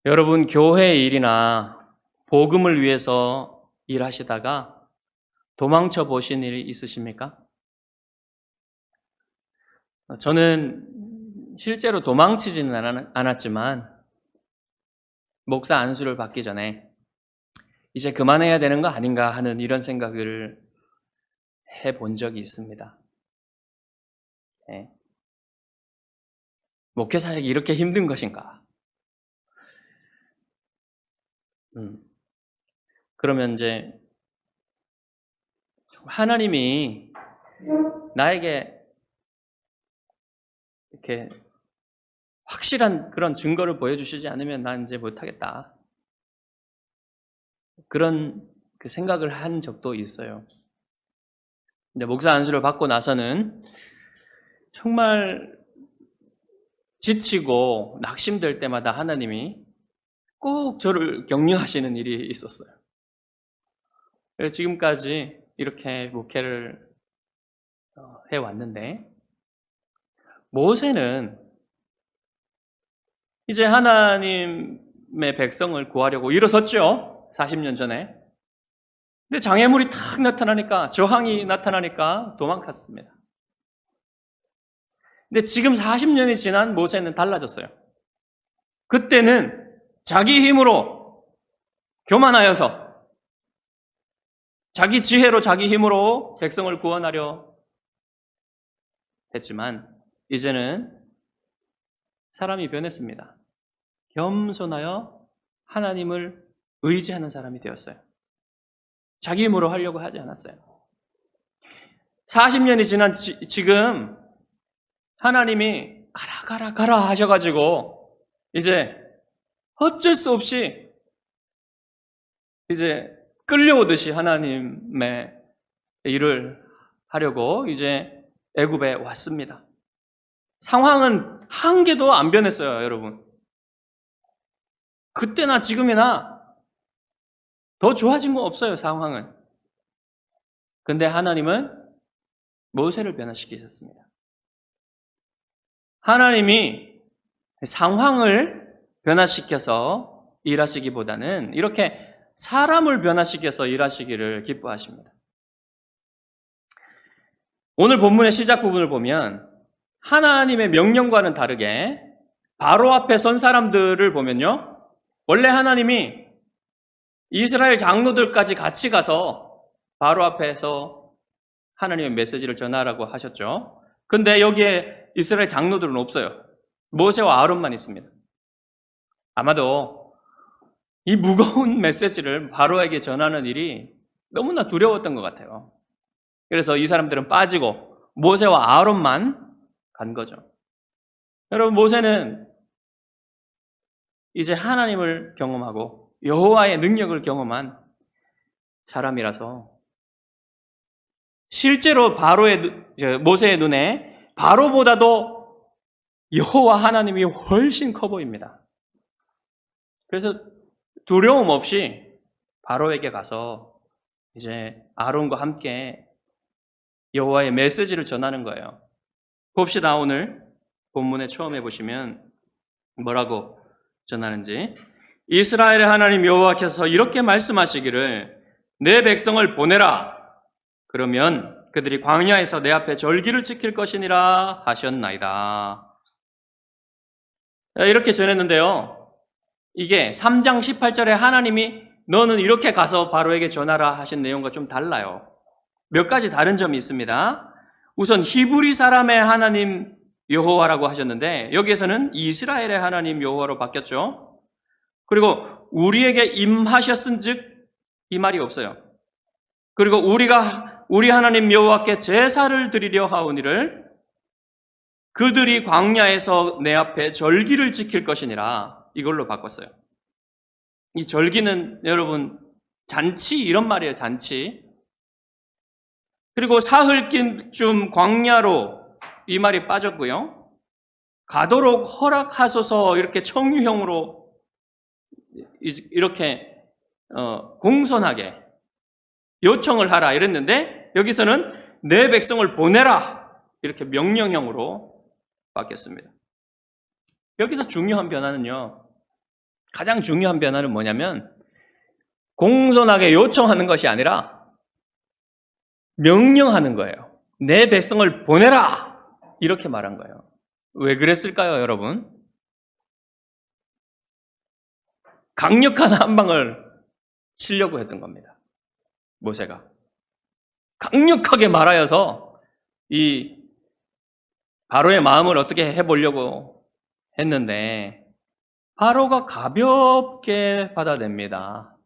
여러분, 교회 일이나 복음을 위해서 일하시다가 도망쳐 보신 일이 있으십니까? 저는 실제로 도망치지는 않았지만 목사 안수를 받기 전에 이제 그만해야 되는 거 아닌가 하는 이런 생각을 해본 적이 있습니다. 네. 목회 사역이 이렇게 힘든 것인가? 그러면 이제 하나님이 나에게 이렇게 확실한 그런 증거를 보여주시지 않으면 난 이제 못하겠다. 그런 그 생각을 한 적도 있어요. 근데 목사 안수를 받고 나서는 정말 지치고 낙심될 때마다 하나님이 꼭 저를 격려하시는 일이 있었어요. 그래서 지금까지 이렇게 목회를 해왔는데, 모세는 이제 하나님의 백성을 구하려고 일어섰죠. 40년 전에. 근데 장애물이 탁 나타나니까, 저항이 나타나니까 도망갔습니다. 근데 지금 40년이 지난 모세는 달라졌어요. 그때는 자기 힘으로 교만하여서 자기 지혜로 자기 힘으로 백성을 구원하려 했지만 이제는 사람이 변했습니다. 겸손하여 하나님을 의지하는 사람이 되었어요. 자기 힘으로 하려고 하지 않았어요. 40년이 지난 지금 하나님이 가라 하셔가지고 이제 어쩔 수 없이 이제 끌려오듯이 하나님의 일을 하려고 이제 애굽에 왔습니다. 상황은 한 개도 안 변했어요, 여러분. 그때나 지금이나 더 좋아진 거 없어요, 상황은. 근데 하나님은 모세를 변화시키셨습니다. 하나님이 상황을 변화시켜서 일하시기보다는 이렇게 사람을 변화시켜서 일하시기를 기뻐하십니다. 오늘 본문의 시작 부분을 보면 하나님의 명령과는 다르게 바로 앞에 선 사람들을 보면요, 원래 하나님이 이스라엘 장로들까지 같이 가서 바로 앞에서 하나님의 메시지를 전하라고 하셨죠. 근데 여기에 이스라엘 장로들은 없어요. 모세와 아론만 있습니다. 아마도 이 무거운 메시지를 바로에게 전하는 일이 너무나 두려웠던 것 같아요. 그래서 이 사람들은 빠지고 모세와 아론만 간 거죠. 여러분, 모세는 이제 하나님을 경험하고 여호와의 능력을 경험한 사람이라서 실제로 모세의 눈에 바로보다도 여호와 하나님이 훨씬 커 보입니다. 그래서 두려움 없이 바로에게 가서 이제 아론과 함께 여호와의 메시지를 전하는 거예요. 봅시다. 오늘 본문에 처음에 보시면 뭐라고 전하는지. 이스라엘의 하나님 여호와께서 이렇게 말씀하시기를 내 백성을 보내라. 그러면 그들이 광야에서 내 앞에 절기를 지킬 것이니라 하셨나이다. 이렇게 전했는데요. 이게 3장 18절에 하나님이 너는 이렇게 가서 바로에게 전하라 하신 내용과 좀 달라요. 몇 가지 다른 점이 있습니다. 우선 히브리 사람의 하나님 여호와라고 하셨는데 여기에서는 이스라엘의 하나님 여호와로 바뀌었죠. 그리고 우리에게 임하셨은즉 이 말이 없어요. 그리고 우리 하나님 여호와께 제사를 드리려 하오니를 그들이 광야에서 내 앞에 절기를 지킬 것이니라 이걸로 바꿨어요. 이 절기는 여러분 잔치 이런 말이에요. 잔치. 그리고 사흘쯤 광야로 이 말이 빠졌고요. 가도록 허락하소서 이렇게 청유형으로 이렇게 공손하게 요청을 하라 이랬는데 여기서는 내 백성을 보내라 이렇게 명령형으로 바뀌었습니다. 여기서 중요한 변화는요, 가장 중요한 변화는 뭐냐면 공손하게 요청하는 것이 아니라 명령하는 거예요. 내 백성을 보내라! 이렇게 말한 거예요. 왜 그랬을까요, 여러분? 강력한 한 방을 치려고 했던 겁니다. 모세가. 강력하게 말하여서 이 바로의 마음을 어떻게 해보려고 했는데 바로가 가볍게 받아냅니다.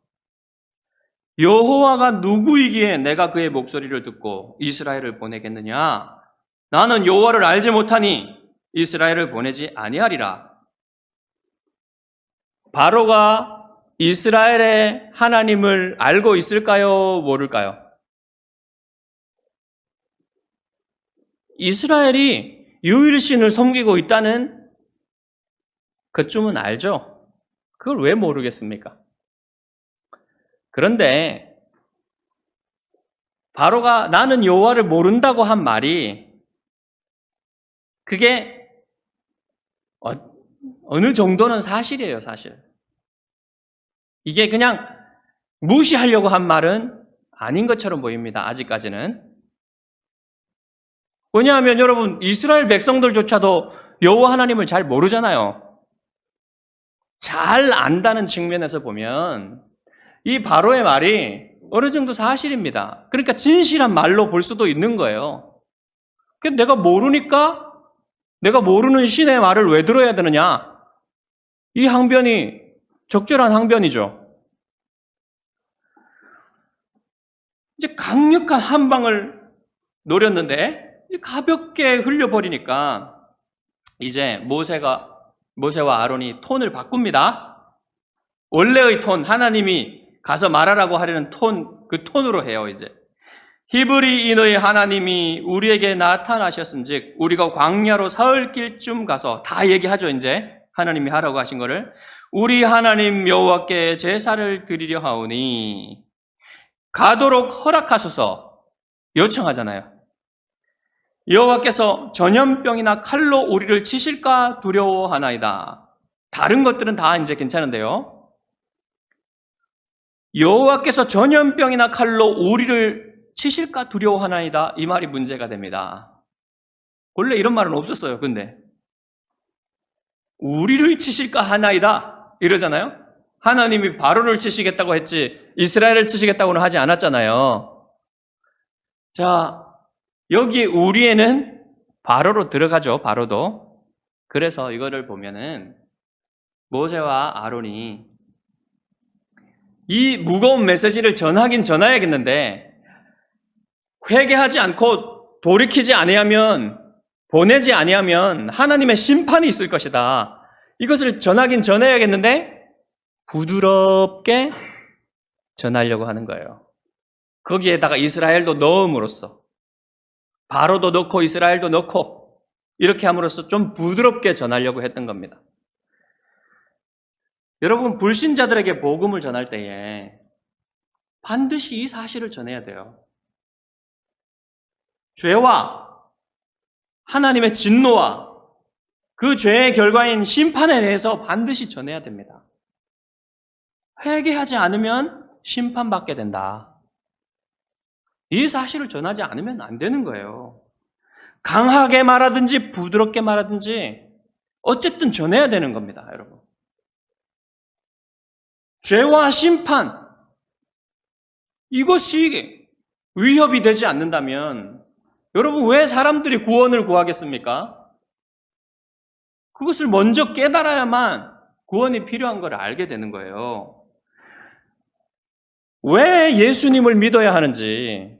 여호와가 누구이기에 내가 그의 목소리를 듣고 이스라엘을 보내겠느냐? 나는 여호와를 알지 못하니 이스라엘을 보내지 아니하리라. 바로가 이스라엘의 하나님을 알고 있을까요? 모를까요? 이스라엘이 유일신을 섬기고 있다는 그쯤은 알죠? 그걸 왜 모르겠습니까? 그런데 바로가 나는 여호와를 모른다고 한 말이 그게 어느 정도는 사실이에요, 사실. 이게 그냥 무시하려고 한 말은 아닌 것처럼 보입니다, 아직까지는. 왜냐하면 여러분, 이스라엘 백성들조차도 여호와 하나님을 잘 모르잖아요. 잘 안다는 측면에서 보면 이 바로의 말이 어느 정도 사실입니다. 그러니까 진실한 말로 볼 수도 있는 거예요. 내가 모르니까 내가 모르는 신의 말을 왜 들어야 되느냐? 이 항변이 적절한 항변이죠. 이제 강력한 한 방을 노렸는데 이제 가볍게 흘려버리니까 이제 모세와 아론이 톤을 바꿉니다. 원래의 톤, 하나님이 가서 말하라고 하려는 톤, 그 톤으로 해요, 이제. 히브리인의 하나님이 우리에게 나타나셨은즉 우리가 광야로 사흘길쯤 가서 다 얘기하죠, 이제. 하나님이 하라고 하신 거를. 우리 하나님 여호와께 제사를 드리려 하오니 가도록 허락하소서 요청하잖아요. 여호와께서 전염병이나 칼로 우리를 치실까 두려워하나이다. 다른 것들은 다 이제 괜찮은데요. 여호와께서 전염병이나 칼로 우리를 치실까 두려워하나이다. 이 말이 문제가 됩니다. 원래 이런 말은 없었어요. 근데 우리를 치실까 하나이다 이러잖아요. 하나님이 바로를 치시겠다고 했지 이스라엘을 치시겠다고는 하지 않았잖아요. 자, 여기 우리에는 바로로 들어가죠. 바로도. 그래서 이거를 보면은 모세와 아론이 이 무거운 메시지를 전하긴 전해야겠는데 회개하지 않고 돌이키지 아니하면 보내지 아니하면 하나님의 심판이 있을 것이다. 이것을 전하긴 전해야겠는데 부드럽게 전하려고 하는 거예요. 거기에다가 이스라엘도 넣음으로써 바로도 넣고 이스라엘도 넣고 이렇게 함으로써 좀 부드럽게 전하려고 했던 겁니다. 여러분, 불신자들에게 복음을 전할 때에 반드시 이 사실을 전해야 돼요. 죄와 하나님의 진노와 그 죄의 결과인 심판에 대해서 반드시 전해야 됩니다. 회개하지 않으면 심판받게 된다. 이 사실을 전하지 않으면 안 되는 거예요. 강하게 말하든지 부드럽게 말하든지 어쨌든 전해야 되는 겁니다, 여러분. 죄와 심판, 이것이 위협이 되지 않는다면 여러분 왜 사람들이 구원을 구하겠습니까? 그것을 먼저 깨달아야만 구원이 필요한 걸 알게 되는 거예요. 왜 예수님을 믿어야 하는지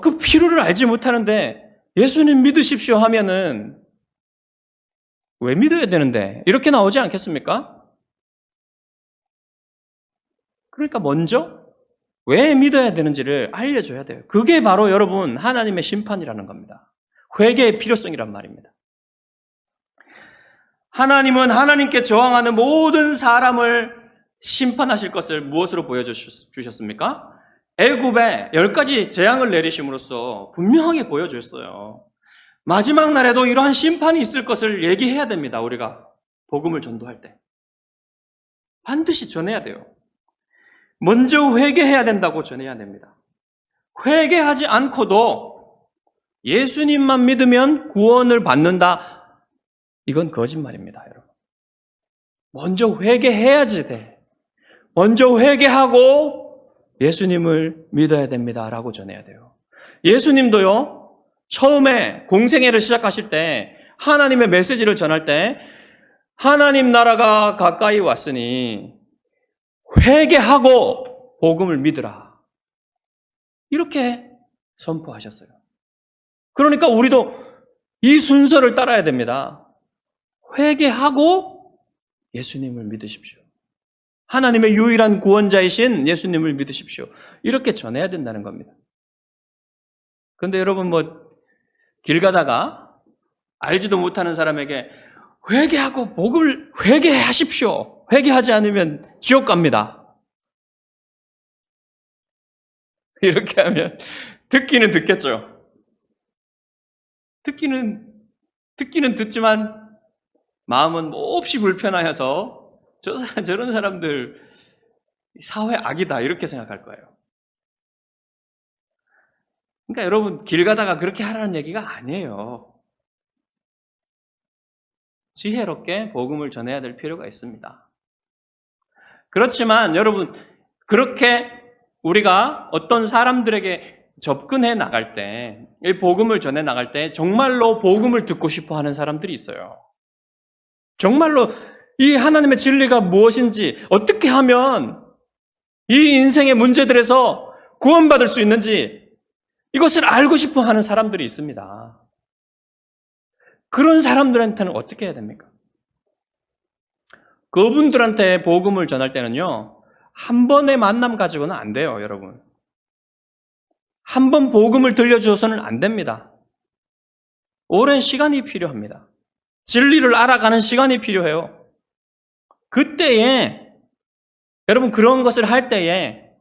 그 필요를 알지 못하는데 예수님 믿으십시오 하면은 왜 믿어야 되는데 이렇게 나오지 않겠습니까? 그러니까 먼저 왜 믿어야 되는지를 알려줘야 돼요. 그게 바로 여러분 하나님의 심판이라는 겁니다. 회개의 필요성이란 말입니다. 하나님은 하나님께 저항하는 모든 사람을 심판하실 것을 무엇으로 보여주셨습니까? 애굽에 10가지 재앙을 내리심으로써 분명하게 보여줬어요. 마지막 날에도 이러한 심판이 있을 것을 얘기해야 됩니다. 우리가 복음을 전도할 때. 반드시 전해야 돼요. 먼저 회개해야 된다고 전해야 됩니다. 회개하지 않고도 예수님만 믿으면 구원을 받는다. 이건 거짓말입니다, 여러분. 먼저 회개해야지 돼. 먼저 회개하고 예수님을 믿어야 됩니다라고 전해야 돼요. 예수님도요, 처음에 공생애를 시작하실 때 하나님의 메시지를 전할 때 하나님 나라가 가까이 왔으니 회개하고 복음을 믿으라. 이렇게 선포하셨어요. 그러니까 우리도 이 순서를 따라야 됩니다. 회개하고 예수님을 믿으십시오. 하나님의 유일한 구원자이신 예수님을 믿으십시오. 이렇게 전해야 된다는 겁니다. 그런데 여러분 길 가다가 알지도 못하는 사람에게 회개하고 복음을 회개하십시오. 회개하지 않으면 지옥 갑니다. 이렇게 하면 듣기는 듣겠죠. 듣기는 듣지만 마음은 몹시 불편하여서 저런 사람들 사회 악이다 이렇게 생각할 거예요. 그러니까 여러분 길 가다가 그렇게 하라는 얘기가 아니에요. 지혜롭게 복음을 전해야 될 필요가 있습니다. 그렇지만 여러분 그렇게 우리가 어떤 사람들에게 접근해 나갈 때, 이 복음을 전해 나갈 때 정말로 복음을 듣고 싶어 하는 사람들이 있어요. 정말로 이 하나님의 진리가 무엇인지, 어떻게 하면 이 인생의 문제들에서 구원받을 수 있는지 이것을 알고 싶어 하는 사람들이 있습니다. 그런 사람들한테는 어떻게 해야 됩니까? 그분들한테 복음을 전할 때는요, 한 번의 만남 가지고는 안 돼요, 여러분. 한 번 복음을 들려주어서는 안 됩니다. 오랜 시간이 필요합니다. 진리를 알아가는 시간이 필요해요. 그때에, 여러분 그런 것을 할 때에,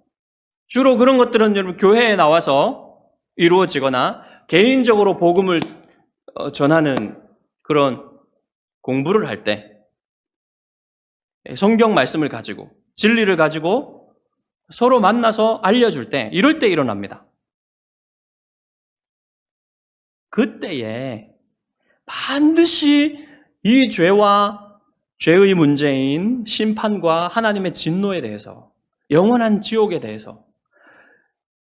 주로 그런 것들은 여러분 교회에 나와서 이루어지거나 개인적으로 복음을 전하는 그런 공부를 할 때, 성경 말씀을 가지고, 진리를 가지고 서로 만나서 알려줄 때, 이럴 때 일어납니다. 그때에 반드시 이 죄와 죄의 문제인 심판과 하나님의 진노에 대해서, 영원한 지옥에 대해서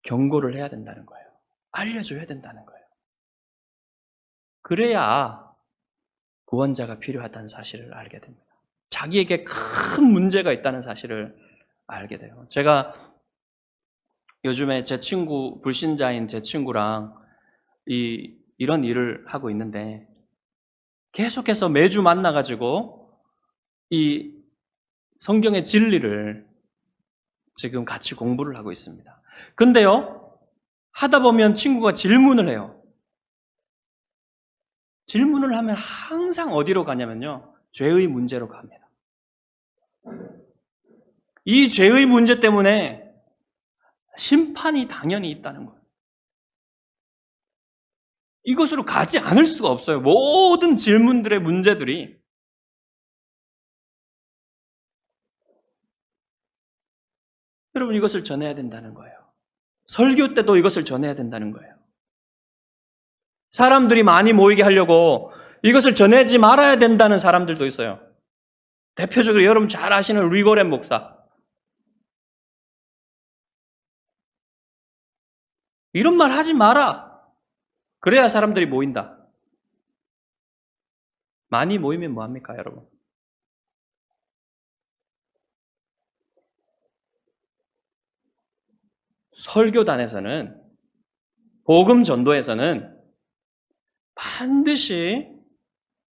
경고를 해야 된다는 거예요. 알려줘야 된다는 거예요. 그래야 구원자가 필요하다는 사실을 알게 됩니다. 자기에게 큰 문제가 있다는 사실을 알게 돼요. 제가 요즘에 제 친구, 불신자인 제 친구랑 이런 일을 하고 있는데 계속해서 매주 만나가지고 이 성경의 진리를 지금 같이 공부를 하고 있습니다. 근데요, 하다 보면 친구가 질문을 해요. 질문을 하면 항상 어디로 가냐면요, 죄의 문제로 갑니다. 이 죄의 문제 때문에 심판이 당연히 있다는 거예요. 이것으로 가지 않을 수가 없어요. 모든 질문들의 문제들이. 여러분 이것을 전해야 된다는 거예요. 설교 때도 이것을 전해야 된다는 거예요. 사람들이 많이 모이게 하려고 이것을 전하지 말아야 된다는 사람들도 있어요. 대표적으로 여러분 잘 아시는 리고렌 목사. 이런 말 하지 마라. 그래야 사람들이 모인다. 많이 모이면 뭐합니까, 여러분? 설교단에서는, 복음 전도에서는 반드시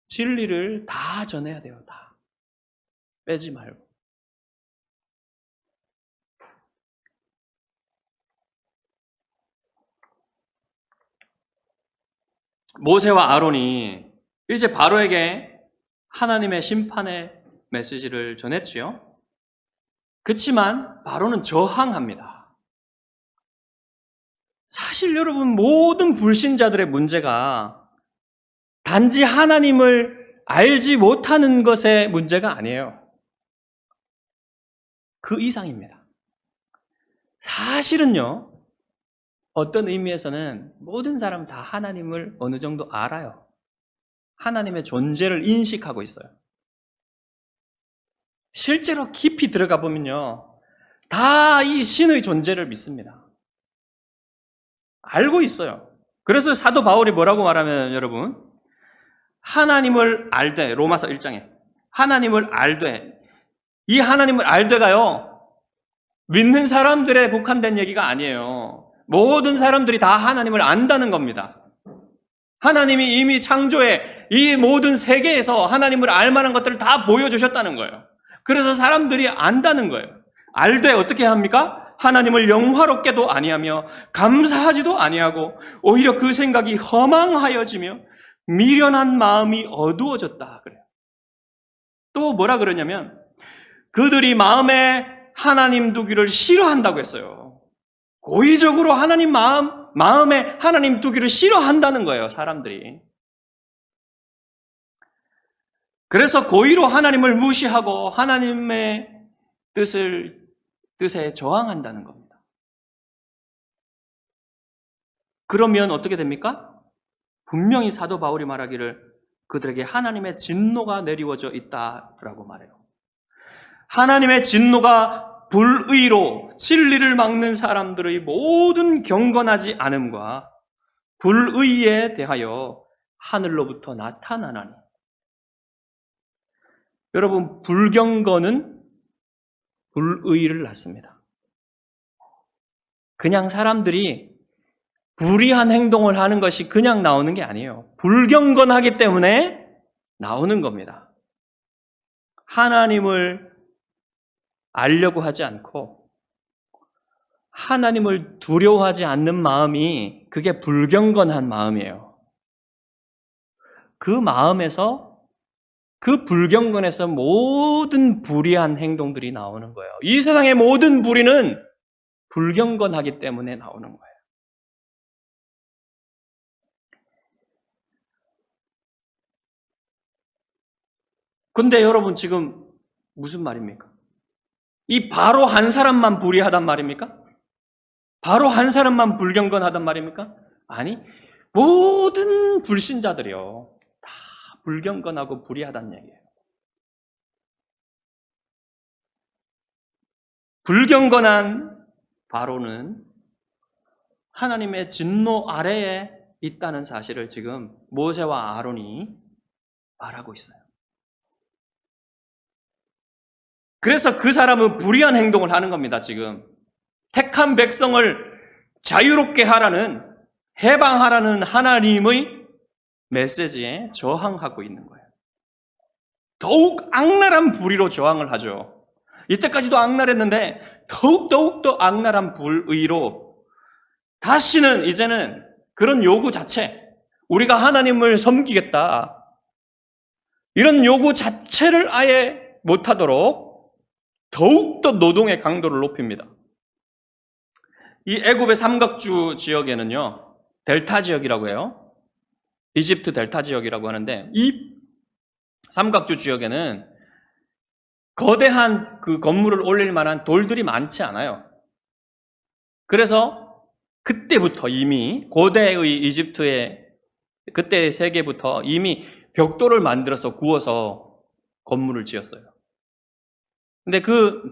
진리를 다 전해야 돼요. 다. 빼지 말고. 모세와 아론이 이제 바로에게 하나님의 심판의 메시지를 전했지요. 그렇지만 바로는 저항합니다. 사실 여러분 모든 불신자들의 문제가 단지 하나님을 알지 못하는 것의 문제가 아니에요. 그 이상입니다. 사실은요, 어떤 의미에서는 모든 사람 다 하나님을 어느 정도 알아요. 하나님의 존재를 인식하고 있어요. 실제로 깊이 들어가 보면요, 다 이 신의 존재를 믿습니다. 알고 있어요. 그래서 사도 바울이 뭐라고 말하면 여러분, 하나님을 알되, 로마서 1장에 하나님을 알되, 이 하나님을 알되가요, 믿는 사람들에 국한된 얘기가 아니에요. 모든 사람들이 다 하나님을 안다는 겁니다. 하나님이 이미 창조의 이 모든 세계에서 하나님을 알만한 것들을 다 보여주셨다는 거예요. 그래서 사람들이 안다는 거예요. 알되 어떻게 합니까? 하나님을 영화롭게도 아니하며 감사하지도 아니하고 오히려 그 생각이 허망하여지며 미련한 마음이 어두워졌다 그래요. 또 뭐라 그러냐면 그들이 마음에 하나님 두기를 싫어한다고 했어요. 고의적으로 하나님 마음에 하나님 두기를 싫어한다는 거예요, 사람들이. 그래서 고의로 하나님을 무시하고 하나님의 뜻에 저항한다는 겁니다. 그러면 어떻게 됩니까? 분명히 사도 바울이 말하기를 그들에게 하나님의 진노가 내리워져 있다라고 말해요. 하나님의 진노가 불의로 진리를 막는 사람들의 모든 경건하지 않음과 불의에 대하여 하늘로부터 나타나나니. 여러분, 불경건은 불의를 낳습니다. 그냥 사람들이 불의한 행동을 하는 것이 그냥 나오는 게 아니에요. 불경건하기 때문에 나오는 겁니다. 하나님을 알려고 하지 않고 하나님을 두려워하지 않는 마음이 그게 불경건한 마음이에요. 그 마음에서 그 불경건에서 모든 불의한 행동들이 나오는 거예요. 이 세상의 모든 불의는 불경건하기 때문에 나오는 거예요. 근데 여러분 지금 무슨 말입니까? 이 바로 한 사람만 불의하단 말입니까? 바로 한 사람만 불경건하단 말입니까? 아니, 모든 불신자들이요 다 불경건하고 불의하단 얘기예요. 불경건한 바로는 하나님의 진노 아래에 있다는 사실을 지금 모세와 아론이 말하고 있어요. 그래서 그 사람은 불의한 행동을 하는 겁니다, 지금. 택한 백성을 자유롭게 하라는, 해방하라는 하나님의 메시지에 저항하고 있는 거예요. 더욱 악랄한 불의로 저항을 하죠. 이때까지도 악랄했는데 더욱더 악랄한 불의로 다시는 이제는 그런 요구 자체, 우리가 하나님을 섬기겠다, 이런 요구 자체를 아예 못하도록 더욱더 노동의 강도를 높입니다. 이 애굽의 삼각주 지역에는요, 델타 지역이라고 해요. 이집트 델타 지역이라고 하는데, 이 삼각주 지역에는 거대한 그 건물을 올릴 만한 돌들이 많지 않아요. 그래서 그때부터 이미 고대의 이집트의 그때의 세계부터 이미 벽돌을 만들어서 구워서 건물을 지었어요. 근데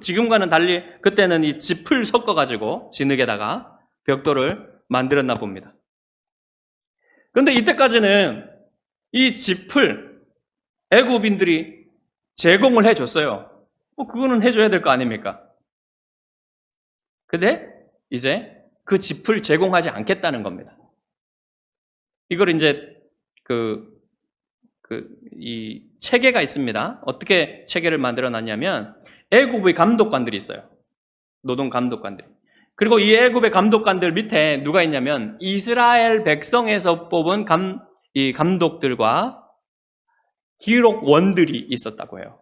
지금과는 달리 그때는 이 짚을 섞어가지고 진흙에다가 벽돌을 만들었나 봅니다. 그런데 이때까지는 이 짚을 애굽인들이 제공을 해줬어요. 그거는 해줘야 될 거 아닙니까? 근데 이제 그 짚을 제공하지 않겠다는 겁니다. 이걸 이제 이 체계가 있습니다. 어떻게 체계를 만들어 놨냐면 애굽의 감독관들이 있어요. 노동 감독관들. 그리고 이 애굽의 감독관들 밑에 누가 있냐면 이스라엘 백성에서 뽑은 이 감독들과 기록원들이 있었다고 해요.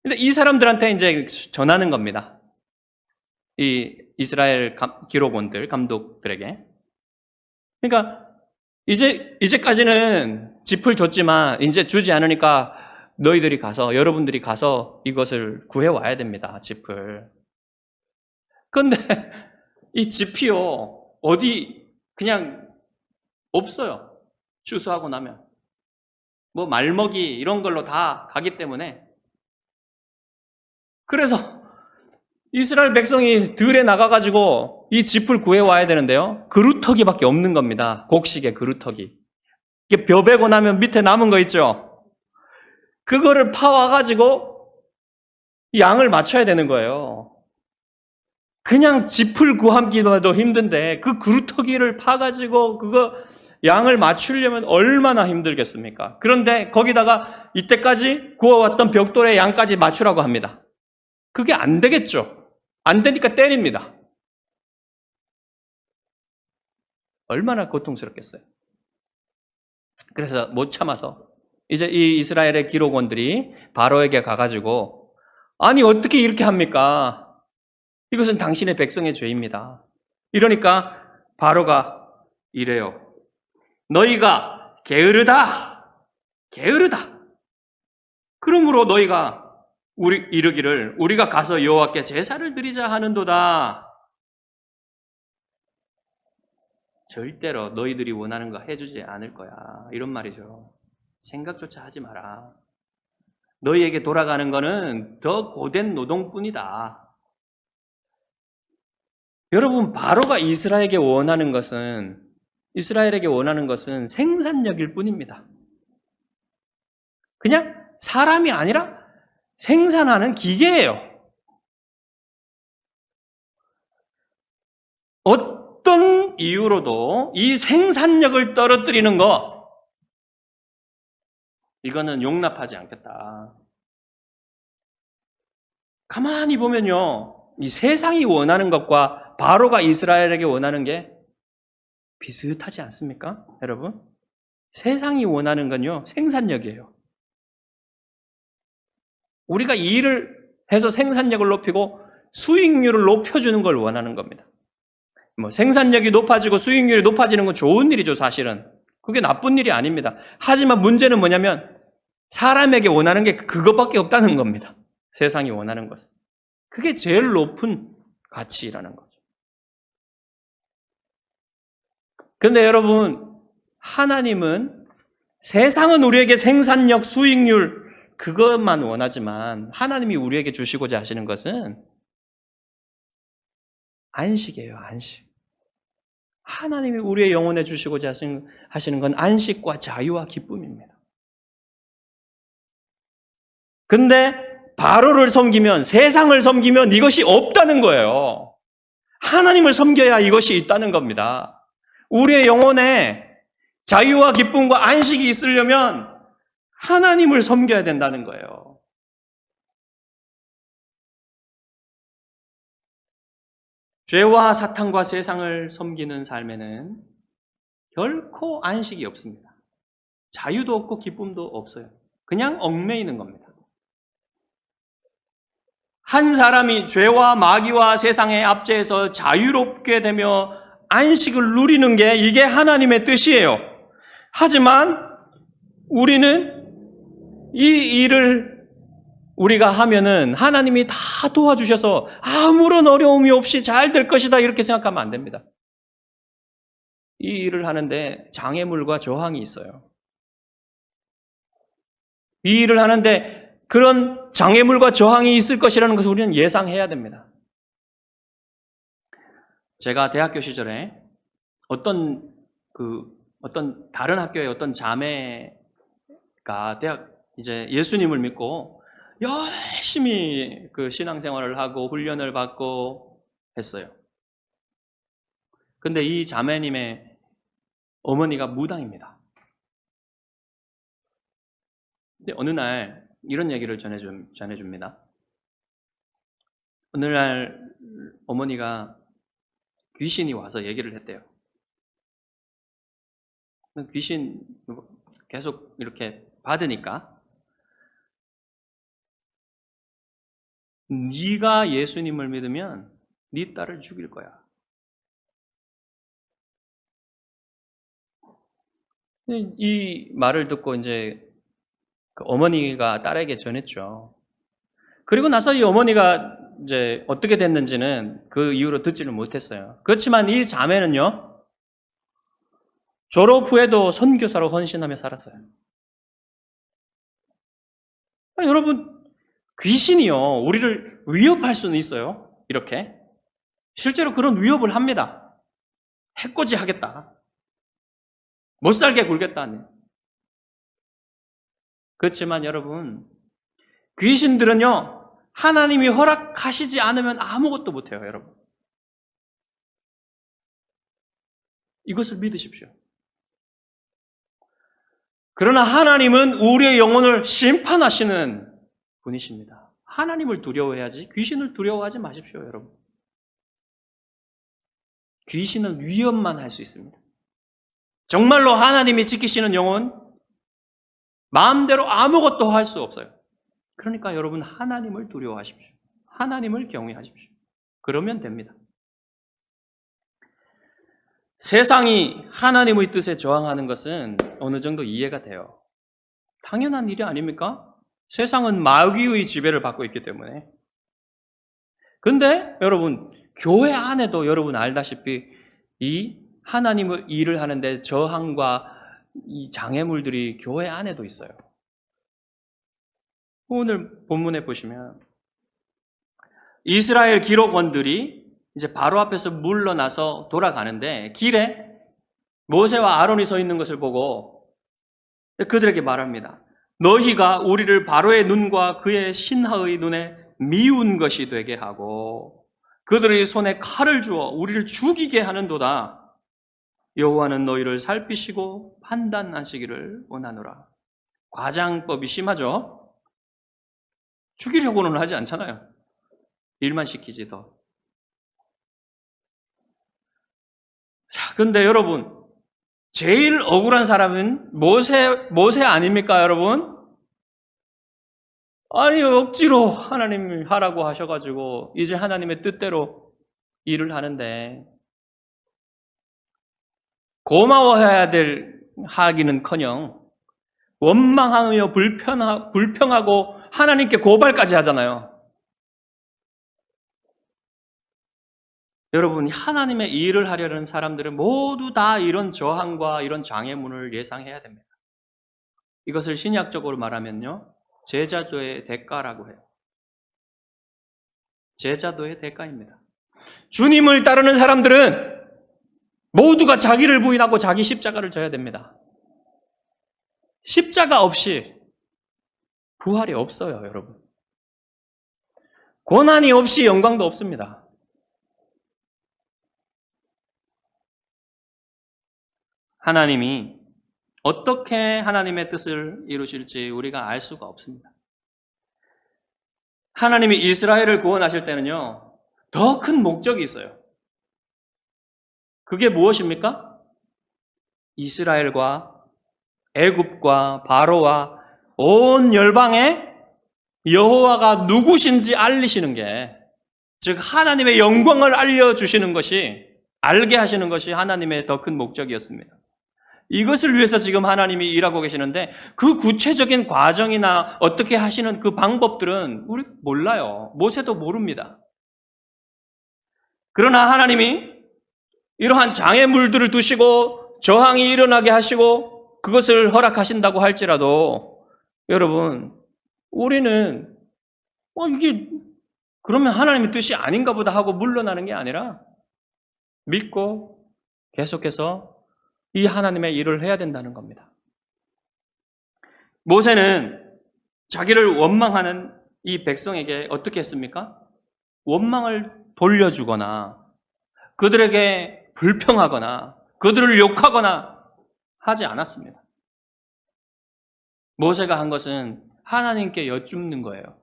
근데 이 사람들한테 이제 전하는 겁니다. 이 이스라엘 기록원들, 감독들에게. 그러니까 이제까지는 짚을 줬지만 이제 주지 않으니까 너희들이 가서, 여러분들이 가서 이것을 구해와야 됩니다. 짚을. 근데 이 짚이요, 어디 그냥 없어요. 추수하고 나면. 뭐 말먹이 이런 걸로 다 가기 때문에. 그래서 이스라엘 백성이 들에 나가가지고 이 짚을 구해와야 되는데요. 그루터기밖에 없는 겁니다. 곡식의 그루터기. 이게 벼 베고 나면 밑에 남은 거 있죠? 그거를 파와가지고 양을 맞춰야 되는 거예요. 그냥 짚을 구하기도 힘든데 그 그루터기를 파가지고 그거 양을 맞추려면 얼마나 힘들겠습니까? 그런데 거기다가 이때까지 구워왔던 벽돌의 양까지 맞추라고 합니다. 그게 안 되겠죠. 안 되니까 때립니다. 얼마나 고통스럽겠어요. 그래서 못 참아서 이제 이 이스라엘의 기록원들이 바로에게 가가지고 아니 어떻게 이렇게 합니까? 이것은 당신의 백성의 죄입니다. 이러니까 바로가 이래요. 너희가 게으르다. 게으르다. 그러므로 너희가 이르기를 우리가 가서 여호와께 제사를 드리자 하는도다. 절대로 너희들이 원하는 거 해주지 않을 거야. 이런 말이죠. 생각조차 하지 마라. 너희에게 돌아가는 거는 더 고된 노동뿐이다. 여러분, 바로가 이스라엘에게 원하는 것은 생산력일 뿐입니다. 그냥 사람이 아니라 생산하는 기계예요. 어떤 이유로도 이 생산력을 떨어뜨리는 거, 이거는 용납하지 않겠다. 가만히 보면요, 이 세상이 원하는 것과 바로가 이스라엘에게 원하는 게 비슷하지 않습니까? 여러분? 세상이 원하는 건요, 생산력이에요. 우리가 이 일을 해서 생산력을 높이고 수익률을 높여주는 걸 원하는 겁니다. 뭐 생산력이 높아지고 수익률이 높아지는 건 좋은 일이죠, 사실은. 그게 나쁜 일이 아닙니다. 하지만 문제는 뭐냐면 사람에게 원하는 게 그것밖에 없다는 겁니다. 세상이 원하는 것은. 그게 제일 높은 가치라는 거죠. 그런데 여러분, 하나님은 세상은 우리에게 생산력, 수익률 그것만 원하지만 하나님이 우리에게 주시고자 하시는 것은 안식이에요, 안식. 하나님이 우리의 영혼에 주시고자 하시는 건 안식과 자유와 기쁨입니다. 근데 바로를 섬기면, 세상을 섬기면 이것이 없다는 거예요. 하나님을 섬겨야 이것이 있다는 겁니다. 우리의 영혼에 자유와 기쁨과 안식이 있으려면 하나님을 섬겨야 된다는 거예요. 죄와 사탄과 세상을 섬기는 삶에는 결코 안식이 없습니다. 자유도 없고 기쁨도 없어요. 그냥 얽매이는 겁니다. 한 사람이 죄와 마귀와 세상의 압제에서 자유롭게 되며 안식을 누리는 게 이게 하나님의 뜻이에요. 하지만 우리는 이 일을 우리가 하면은 하나님이 다 도와주셔서 아무런 어려움이 없이 잘 될 것이다 이렇게 생각하면 안 됩니다. 이 일을 하는데 장애물과 저항이 있어요. 이 일을 하는데 그런 장애물과 저항이 있을 것이라는 것을 우리는 예상해야 됩니다. 제가 대학교 시절에 어떤 다른 학교의 어떤 자매가 이제 예수님을 믿고 열심히 그 신앙생활을 하고 훈련을 받고 했어요. 근데 이 자매님의 어머니가 무당입니다. 근데 어느 날 이런 얘기를 전해줍니다. 어느 날 어머니가 귀신이 와서 얘기를 했대요. 귀신 계속 이렇게 받으니까 네가 예수님을 믿으면 네 딸을 죽일 거야. 이 말을 듣고 이제 그 어머니가 딸에게 전했죠. 그리고 나서 이 어머니가 이제 어떻게 됐는지는 그 이후로 듣지를 못했어요. 그렇지만 이 자매는요, 졸업 후에도 선교사로 헌신하며 살았어요. 여러분, 귀신이요, 우리를 위협할 수는 있어요. 이렇게. 실제로 그런 위협을 합니다. 해코지 하겠다. 못 살게 굴겠다. 그렇지만 여러분, 귀신들은요, 하나님이 허락하시지 않으면 아무것도 못해요, 여러분. 이것을 믿으십시오. 그러나 하나님은 우리의 영혼을 심판하시는 분이십니다. 하나님을 두려워해야지 귀신을 두려워하지 마십시오, 여러분. 귀신은 위협만 할 수 있습니다. 정말로 하나님이 지키시는 영혼, 마음대로 아무것도 할 수 없어요. 그러니까 여러분, 하나님을 두려워하십시오. 하나님을 경외하십시오. 그러면 됩니다. 세상이 하나님의 뜻에 저항하는 것은 어느 정도 이해가 돼요. 당연한 일이 아닙니까? 세상은 마귀의 지배를 받고 있기 때문에. 근데 여러분, 교회 안에도 여러분 알다시피 이 하나님의 일을 하는데 저항과 이 장애물들이 교회 안에도 있어요. 오늘 본문에 보시면 이스라엘 기록원들이 이제 바로 앞에서 물러나서 돌아가는데 길에 모세와 아론이 서 있는 것을 보고 그들에게 말합니다. 너희가 우리를 바로의 눈과 그의 신하의 눈에 미운 것이 되게 하고 그들의 손에 칼을 주어 우리를 죽이게 하는도다. 여호와는 너희를 살피시고 판단하시기를 원하노라. 과장법이 심하죠? 죽이려고는 하지 않잖아요. 일만 시키지 더. 자, 근데 여러분, 제일 억울한 사람은 모세 아닙니까, 여러분? 아니, 억지로 하나님이 하라고 하셔가지고 이제 하나님의 뜻대로 일을 하는데 고마워해야 될 하기는커녕 원망하며 불평하고 하나님께 고발까지 하잖아요. 여러분, 하나님의 일을 하려는 사람들은 모두 다 이런 저항과 이런 장애물을 예상해야 됩니다. 이것을 신약적으로 말하면요, 제자도의 대가라고 해요. 제자도의 대가입니다. 주님을 따르는 사람들은 모두가 자기를 부인하고 자기 십자가를 져야 됩니다. 십자가 없이 부활이 없어요, 여러분. 고난이 없이 영광도 없습니다. 하나님이 어떻게 하나님의 뜻을 이루실지 우리가 알 수가 없습니다. 하나님이 이스라엘을 구원하실 때는요, 더 큰 목적이 있어요. 그게 무엇입니까? 이스라엘과 애굽과 바로와 온 열방에 여호와가 누구신지 알리시는 게, 즉 하나님의 영광을 알려주시는 것이, 알게 하시는 것이 하나님의 더 큰 목적이었습니다. 이것을 위해서 지금 하나님이 일하고 계시는데 그 구체적인 과정이나 어떻게 하시는 그 방법들은 우리 몰라요. 모세도 모릅니다. 그러나 하나님이 이러한 장애물들을 두시고 저항이 일어나게 하시고 그것을 허락하신다고 할지라도 여러분, 우리는 이게 그러면 하나님의 뜻이 아닌가 보다 하고 물러나는 게 아니라 믿고 계속해서 이 하나님의 일을 해야 된다는 겁니다. 모세는 자기를 원망하는 이 백성에게 어떻게 했습니까? 원망을 돌려주거나 그들에게 불평하거나 그들을 욕하거나 하지 않았습니다. 모세가 한 것은 하나님께 여쭙는 거예요.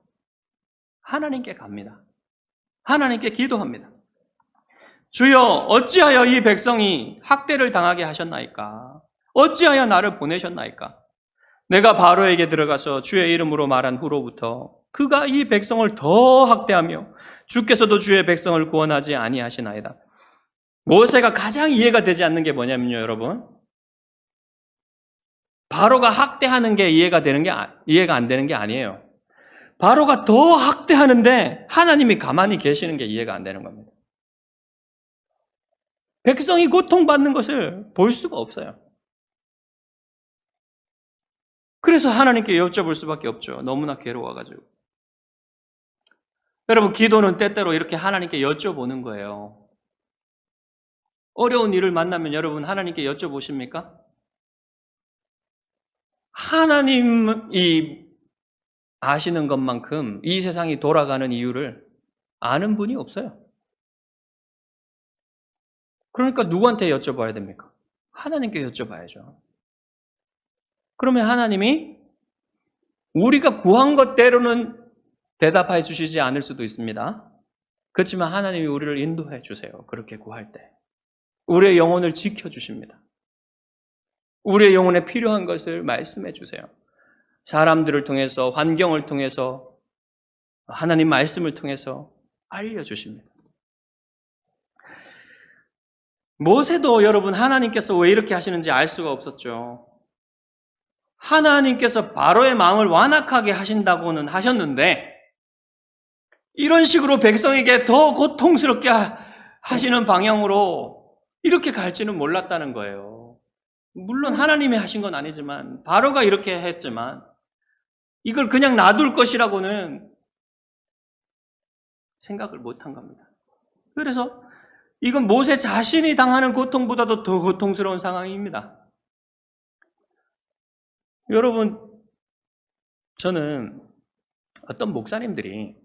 하나님께 갑니다. 하나님께 기도합니다. 주여, 어찌하여 이 백성이 학대를 당하게 하셨나이까? 어찌하여 나를 보내셨나이까? 내가 바로에게 들어가서 주의 이름으로 말한 후로부터 그가 이 백성을 더 학대하며 주께서도 주의 백성을 구원하지 아니하시나이다. 모세가 가장 이해가 되지 않는 게 뭐냐면요, 여러분. 바로가 학대하는 게 이해가 안 되는 게 아니에요. 바로가 더 학대하는데 하나님이 가만히 계시는 게 이해가 안 되는 겁니다. 백성이 고통받는 것을 볼 수가 없어요. 그래서 하나님께 여쭤볼 수밖에 없죠. 너무나 괴로워가지고. 여러분, 기도는 때때로 이렇게 하나님께 여쭤보는 거예요. 어려운 일을 만나면 여러분 하나님께 여쭤보십니까? 하나님이 아시는 것만큼 이 세상이 돌아가는 이유를 아는 분이 없어요. 그러니까 누구한테 여쭤봐야 됩니까? 하나님께 여쭤봐야죠. 그러면 하나님이 우리가 구한 것대로는 대답해 주시지 않을 수도 있습니다. 그렇지만 하나님이 우리를 인도해 주세요. 그렇게 구할 때. 우리의 영혼을 지켜주십니다. 우리의 영혼에 필요한 것을 말씀해 주세요. 사람들을 통해서, 환경을 통해서, 하나님 말씀을 통해서 알려주십니다. 모세도 여러분 하나님께서 왜 이렇게 하시는지 알 수가 없었죠. 하나님께서 바로의 마음을 완악하게 하신다고는 하셨는데 이런 식으로 백성에게 더 고통스럽게 하시는 방향으로 이렇게 갈지는 몰랐다는 거예요. 물론 하나님이 하신 건 아니지만 바로가 이렇게 했지만 이걸 그냥 놔둘 것이라고는 생각을 못한 겁니다. 그래서 이건 모세 자신이 당하는 고통보다도 더 고통스러운 상황입니다. 여러분, 저는 어떤 목사님들이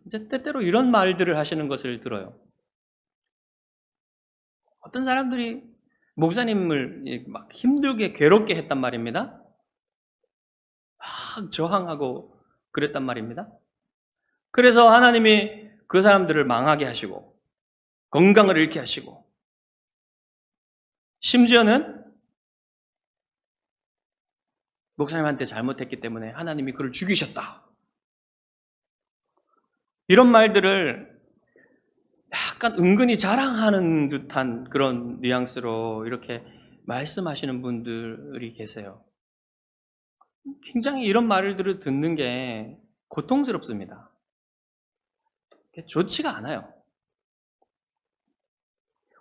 이제 때때로 이런 말들을 하시는 것을 들어요. 어떤 사람들이 목사님을 막 힘들게 괴롭게 했단 말입니다. 막 저항하고 그랬단 말입니다. 그래서 하나님이 그 사람들을 망하게 하시고 건강을 잃게 하시고 심지어는 목사님한테 잘못했기 때문에 하나님이 그를 죽이셨다. 이런 말들을 약간 은근히 자랑하는 듯한 그런 뉘앙스로 이렇게 말씀하시는 분들이 계세요. 굉장히 이런 말을 듣는 게 고통스럽습니다. 좋지가 않아요.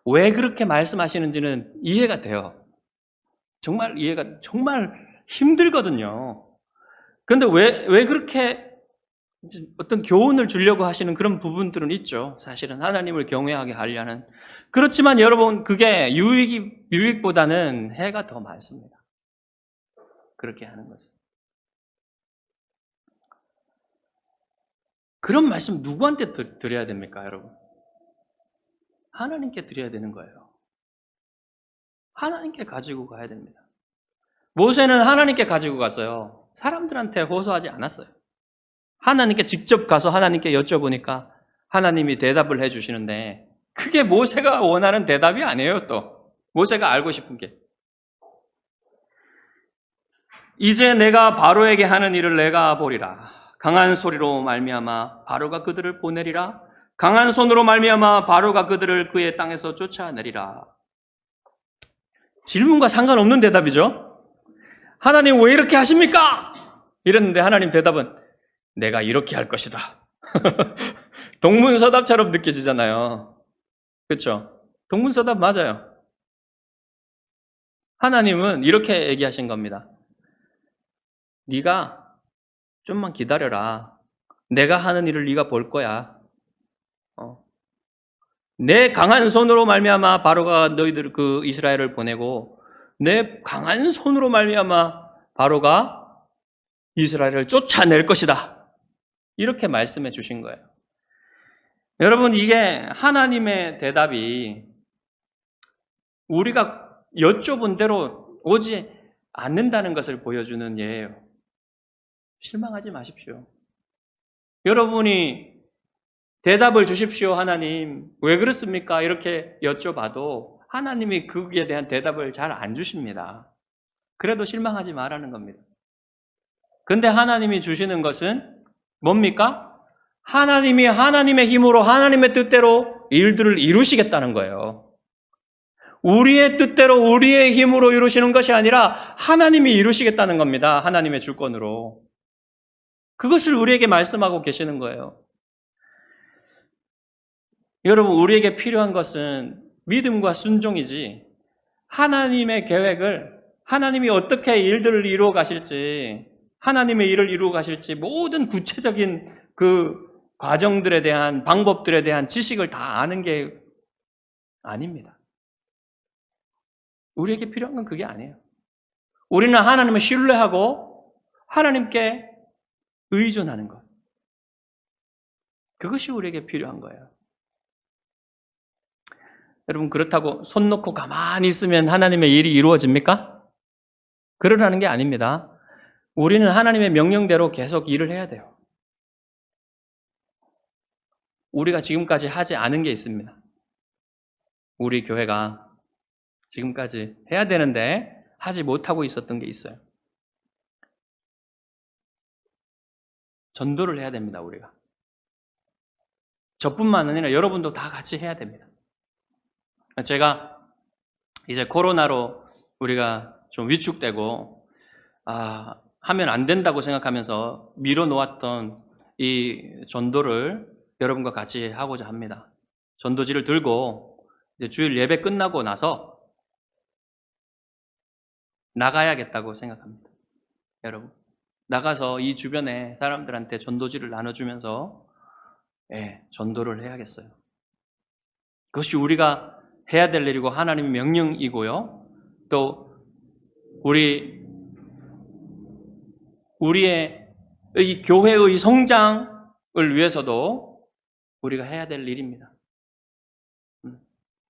왜 그렇게 말씀하시는지는 이해가 돼요. 정말 힘들거든요. 그런데 왜 그렇게 어떤 교훈을 주려고 하시는 그런 부분들은 있죠. 사실은 하나님을 경외하게 하려는. 그렇지만 여러분, 그게 유익보다는 해가 더 많습니다. 그렇게 하는 것은. 그런 말씀 누구한테 드려야 됩니까, 여러분? 하나님께 드려야 되는 거예요. 하나님께 가지고 가야 됩니다. 모세는 하나님께 가지고 갔어요. 사람들한테 호소하지 않았어요. 하나님께 직접 가서 하나님께 여쭤보니까 하나님이 대답을 해주시는데 그게 모세가 원하는 대답이 아니에요. 또 모세가 알고 싶은 게 이제 내가 바로에게 하는 일을 내가 보리라. 강한 소리로 말미암아 바로가 그들을 보내리라. 강한 손으로 말미암아 바로가 그들을 그의 땅에서 쫓아내리라. 질문과 상관없는 대답이죠. 하나님 왜 이렇게 하십니까? 이랬는데 하나님 대답은 내가 이렇게 할 것이다. 동문서답처럼 느껴지잖아요. 그렇죠? 동문서답 맞아요. 하나님은 이렇게 얘기하신 겁니다. 네가 좀만 기다려라. 내가 하는 일을 네가 볼 거야. 내 강한 손으로 말미암아 바로가 너희들 그 이스라엘을 보내고 내 강한 손으로 말미암아 바로가 이스라엘을 쫓아낼 것이다. 이렇게 말씀해 주신 거예요. 여러분, 이게 하나님의 대답이 우리가 여쭤본 대로 오지 않는다는 것을 보여주는 예예요. 실망하지 마십시오. 여러분이 대답을 주십시오, 하나님. 왜 그렇습니까? 이렇게 여쭤봐도 하나님이 거기에 대한 대답을 잘 안 주십니다. 그래도 실망하지 말라는 겁니다. 근데 하나님이 주시는 것은 뭡니까? 하나님이 하나님의 힘으로 하나님의 뜻대로 일들을 이루시겠다는 거예요. 우리의 뜻대로 우리의 힘으로 이루시는 것이 아니라 하나님이 이루시겠다는 겁니다. 하나님의 주권으로. 그것을 우리에게 말씀하고 계시는 거예요. 여러분, 우리에게 필요한 것은 믿음과 순종이지 하나님의 계획을, 하나님이 어떻게 일들을 이루어 가실지, 하나님의 일을 이루어 가실지 모든 구체적인 그 과정들에 대한, 방법들에 대한 지식을 다 아는 게 아닙니다. 우리에게 필요한 건 그게 아니에요. 우리는 하나님을 신뢰하고 하나님께 의존하는 것. 그것이 우리에게 필요한 거예요. 여러분, 그렇다고 손 놓고 가만히 있으면 하나님의 일이 이루어집니까? 그러라는 게 아닙니다. 우리는 하나님의 명령대로 계속 일을 해야 돼요. 우리가 지금까지 하지 않은 게 있습니다. 우리 교회가 지금까지 해야 되는데 하지 못하고 있었던 게 있어요. 전도를 해야 됩니다, 우리가. 저뿐만 아니라 여러분도 다 같이 해야 됩니다. 제가 이제 코로나로 우리가 좀 위축되고 하면 안 된다고 생각하면서 미뤄놓았던 이 전도를 여러분과 같이 하고자 합니다. 전도지를 들고 이제 주일 예배 끝나고 나서 나가야겠다고 생각합니다. 여러분, 나가서 이 주변에 사람들한테 전도지를 나눠주면서 전도를 해야겠어요. 그것이 우리가 해야 될 일이고 하나님의 명령이고요. 또 우리의 이 교회의 성장을 위해서도 우리가 해야 될 일입니다.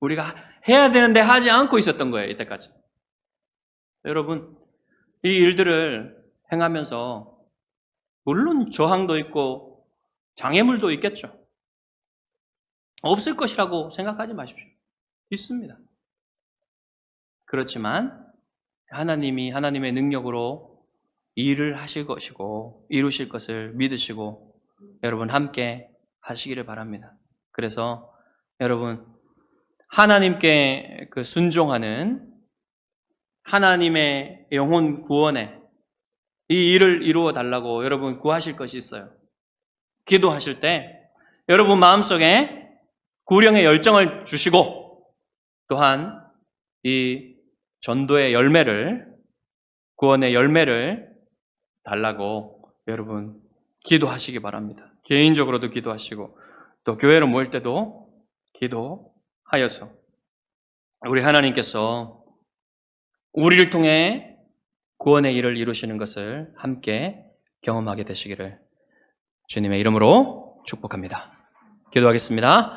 우리가 해야 되는데 하지 않고 있었던 거예요, 이때까지. 여러분, 이 일들을 행하면서 물론 저항도 있고 장애물도 있겠죠. 없을 것이라고 생각하지 마십시오. 있습니다. 그렇지만 하나님이 하나님의 능력으로 일을 하실 것이고 이루실 것을 믿으시고 여러분 함께 하시기를 바랍니다. 그래서 여러분 하나님께 그 순종하는 하나님의 영혼 구원에 이 일을 이루어 달라고 여러분 구하실 것이 있어요. 기도하실 때 여러분 마음속에 구령의 열정을 주시고 또한 이 전도의 열매를, 구원의 열매를 달라고 여러분 기도하시기 바랍니다. 개인적으로도 기도하시고 또 교회로 모일 때도 기도하여서 우리 하나님께서 우리를 통해 구원의 일을 이루시는 것을 함께 경험하게 되시기를 주님의 이름으로 축복합니다. 기도하겠습니다.